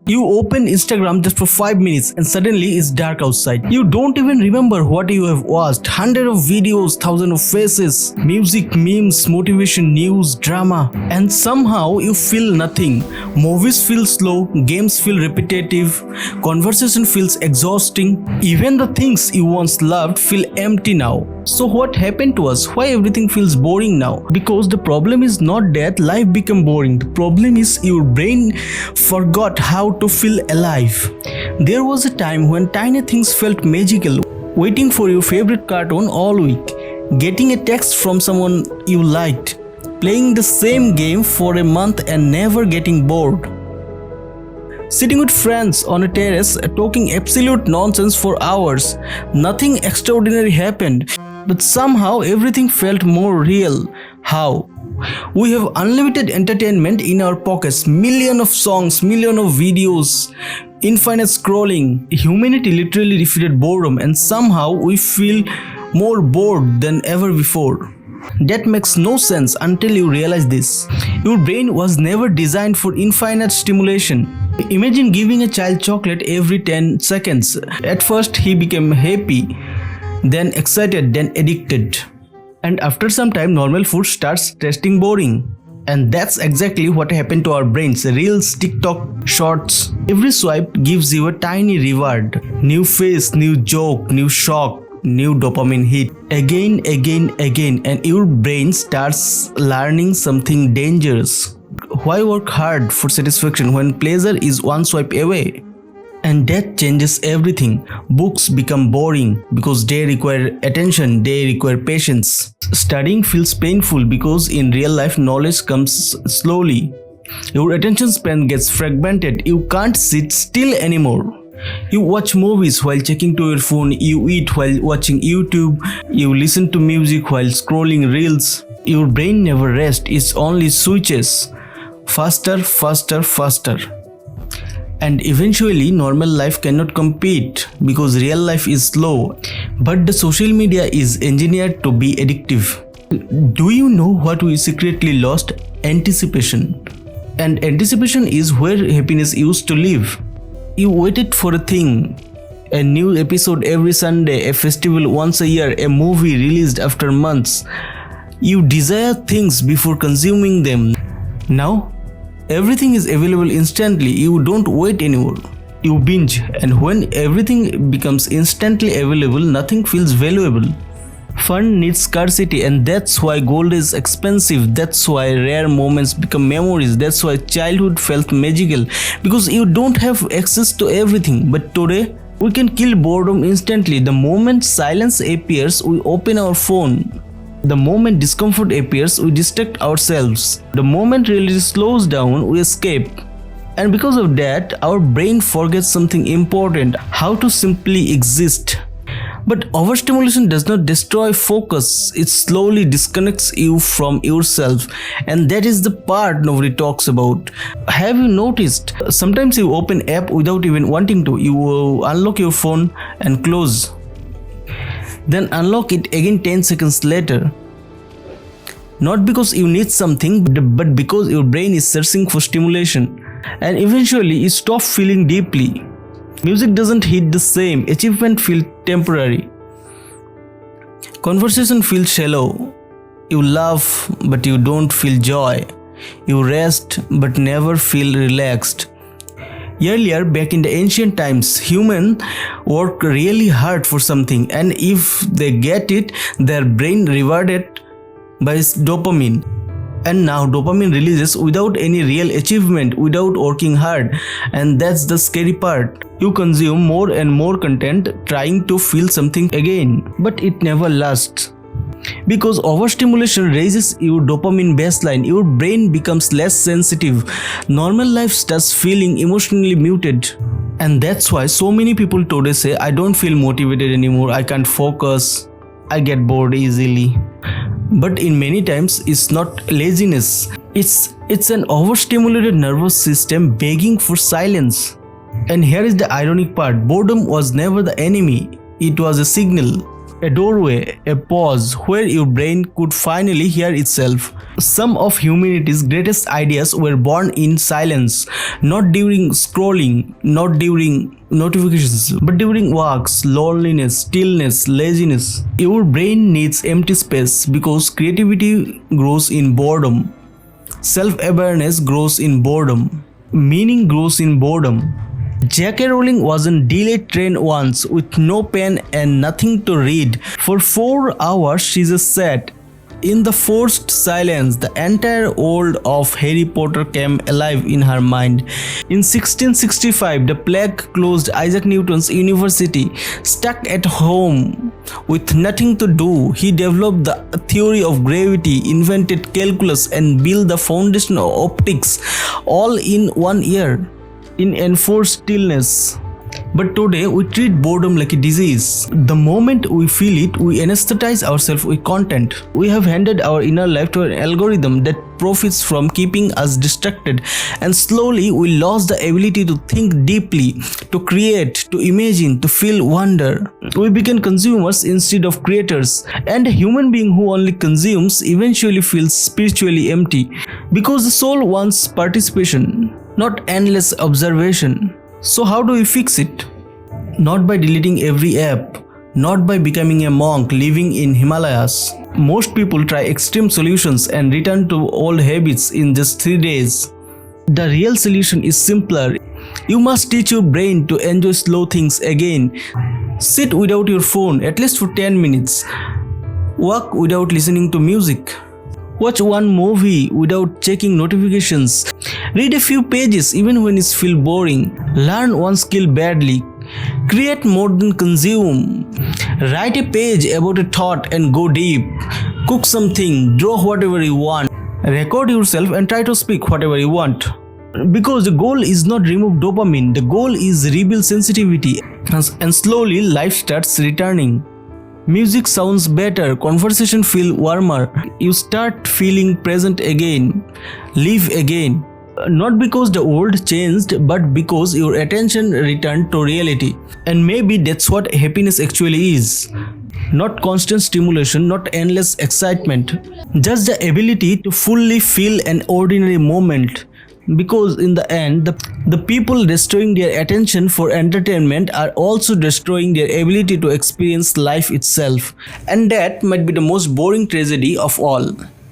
You open Instagram just for 5 minutes and suddenly it's dark outside. You don't even remember what you have watched. Hundreds of videos, thousands of faces, music, memes, motivation, news, drama. And somehow you feel nothing. Movies feel slow, games feel repetitive, conversation feels exhausting. Even the things you once loved feel empty now. So what happened to us? Why everything feels boring now? Because the problem is not that life became boring. The problem is your brain forgot how to feel alive. There was a time when tiny things felt magical. Waiting for your favorite cartoon all week, getting a text from someone you liked, playing the same game for a month and never getting bored. Sitting with friends on a terrace talking absolute nonsense for hours. Nothing extraordinary happened, but somehow everything felt more real. How? We have unlimited entertainment in our pockets, millions of songs, millions of videos, infinite scrolling. Humanity literally defeated boredom, and somehow we feel more bored than ever before. That makes no sense until you realize this. Your brain was never designed for infinite stimulation. Imagine giving a child chocolate every 10 seconds. At first he became happy, then excited, then addicted. And after some time, normal food starts tasting boring. And that's exactly what happened to our brains. Reels, TikTok, shorts. Every swipe gives you a tiny reward. New face, new joke, new shock, new dopamine hit. Again, and your brain starts learning something dangerous. Why work hard for satisfaction when pleasure is one swipe away? And that changes everything. Books become boring because they require attention, they require patience. Studying feels painful because in real life knowledge comes slowly. Your attention span gets fragmented. You can't sit still anymore. You watch movies while checking to your phone, you eat while watching YouTube, you listen to music while scrolling reels. Your brain never rests, it only switches. Faster. And eventually normal life cannot compete because real life is slow. But the social media is engineered to be addictive. Do you know what we secretly lost? Anticipation. And anticipation is where happiness used to live. You waited for a thing, a new episode every Sunday, a festival once a year, a movie released after months. You desire things before consuming them. Now, everything is available instantly. You don't wait anymore. You binge, and when everything becomes instantly available, nothing feels valuable. Fun needs scarcity, and that's why gold is expensive. That's why rare moments become memories. That's why childhood felt magical, because you don't have access to everything. But today, we can kill boredom instantly. The moment silence appears, we open our phone. The moment discomfort appears, we distract ourselves. The moment reality slows down, we escape. And because of that, our brain forgets something important: how to simply exist. But overstimulation does not destroy focus, it slowly disconnects you from yourself. And that is the part nobody talks about. Have you noticed? Sometimes you open an app without even wanting to. You unlock your phone and close. Then unlock it again 10 seconds later. Not because you need something, but because your brain is searching for stimulation. And eventually you stop feeling deeply. Music doesn't hit the same, achievement feels temporary. Conversation feels shallow. You laugh, but you don't feel joy. You rest, but never feel relaxed. Earlier, back in the ancient times, humans work really hard for something, and if they get it, their brain rewarded by dopamine. And now dopamine releases without any real achievement, without working hard. And that's the scary part. You consume more and more content trying to feel something again, but it never lasts. Because overstimulation raises your dopamine baseline, your brain becomes less sensitive. Normal life starts feeling emotionally muted. And that's why so many people today say, I don't feel motivated anymore, I can't focus, I get bored easily. But in many times, it's not laziness. It's an overstimulated nervous system begging for silence. And here is the ironic part. Boredom was never the enemy. It was a signal. a doorway, a pause where your brain could finally hear itself. Some of humanity's greatest ideas were born in silence, not during scrolling, not during notifications, but during walks, loneliness, stillness, laziness. Your brain needs empty space because creativity grows in boredom, self-awareness grows in boredom, meaning grows in boredom. J.K. Rowling was on delayed train once with no pen and nothing to read. For 4 hours she just sat. In the forced silence, the entire world of Harry Potter came alive in her mind. In 1665, the plague closed Isaac Newton's university. Stuck at home with nothing to do, he developed the theory of gravity, invented calculus, and built the foundation of optics, all in 1 year, in enforced stillness. But today we treat boredom like a disease. The moment we feel it, we anesthetize ourselves with content. We have handed our inner life to an algorithm that profits from keeping us distracted, and slowly we lost the ability to think deeply, to create, to imagine, to feel wonder. We become consumers instead of creators, and a human being who only consumes eventually feels spiritually empty, because the soul wants participation, not endless observation. So how do we fix it? Not by deleting every app, not by becoming a monk living in Himalayas. Most people try extreme solutions and return to old habits in just 3 days. The real solution is simpler. You must teach your brain to enjoy slow things again. Sit without your phone at least for 10 minutes. Walk without listening to music. Watch one movie without checking notifications. Read a few pages even when it feels boring. Learn one skill badly. Create more than consume. Write a page about a thought and go deep. Cook something, draw whatever you want. Record yourself and try to speak whatever you want. Because the goal is not remove dopamine, the goal is rebuild sensitivity, and slowly life starts returning. Music sounds better, conversation feel warmer, you start feeling present again, live again. Not because the world changed, but because your attention returned to reality. And maybe that's what happiness actually is. Not constant stimulation, not endless excitement, just the ability to fully feel an ordinary moment. Because in the end, the people destroying their attention for entertainment are also destroying their ability to experience life itself. And that might be the most boring tragedy of all.